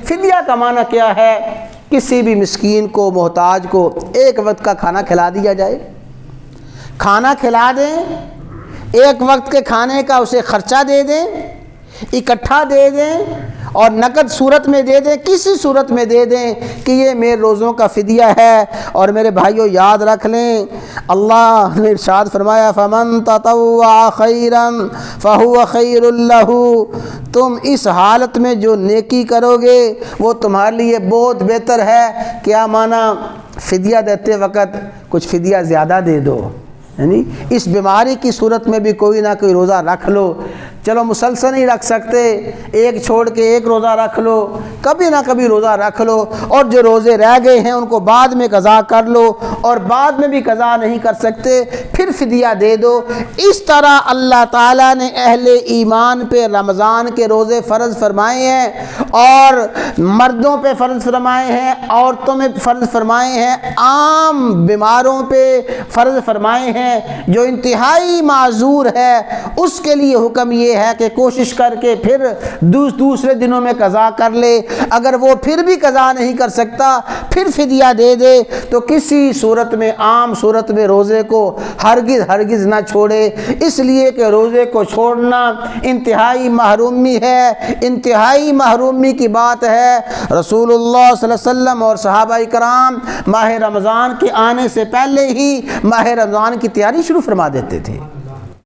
فدیہ کا معنی کیا ہے؟ کسی بھی مسکین کو، محتاج کو ایک وقت کا کھانا کھلا دیا جائے، کھانا کھلا دیں، ایک وقت کے کھانے کا اسے خرچہ دے دیں، اکٹھا دے دیں اور نقد صورت میں دے دیں، کسی صورت میں دے دیں کہ یہ میرے روزوں کا فدیہ ہے۔ اور میرے بھائیوں یاد رکھ لیں، اللہ نے ارشاد فرمایا فَمَن تَطَوَّعَ خَيْرًا فَهُوَ خَيْرٌ لَهُ، تم اس حالت میں جو نیکی کرو گے وہ تمہارے لیے بہت بہتر ہے۔ کیا معنی؟ فدیہ دیتے وقت کچھ فدیہ زیادہ دے دو، یعنی اس بیماری کی صورت میں بھی کوئی نہ کوئی روزہ رکھ لو۔ چلو مسلسل نہیں رکھ سکتے، ایک چھوڑ کے ایک روزہ رکھ لو، کبھی نہ کبھی روزہ رکھ لو، اور جو روزے رہ گئے ہیں ان کو بعد میں قضا کر لو، اور بعد میں بھی قضا نہیں کر سکتے پھر فدیہ دے دو۔ اس طرح اللہ تعالیٰ نے اہل ایمان پہ رمضان کے روزے فرض فرمائے ہیں، اور مردوں پہ فرض فرمائے ہیں، عورتوں میں فرض فرمائے ہیں، عام بیماروں پہ فرض فرمائے ہیں۔ جو انتہائی معذور ہے اس کے لیے حکم یہ ہے کہ کوشش کر کے پھر دوسرے دنوں میں قضا کر لے، اگر وہ پھر بھی قضا نہیں کر سکتا پھر فدیہ دے دے۔ تو کسی صورت میں، عام صورت میں روزے کو ہرگز نہ چھوڑے، اس لیے کہ روزے کو چھوڑنا انتہائی محرومی ہے، انتہائی محرومی کی بات ہے۔ رسول اللہ صلی اللہ علیہ وسلم اور صحابہ کرام ماہ رمضان کے آنے سے پہلے ہی ماہ رمضان کی تیاری شروع فرما دیتے تھے۔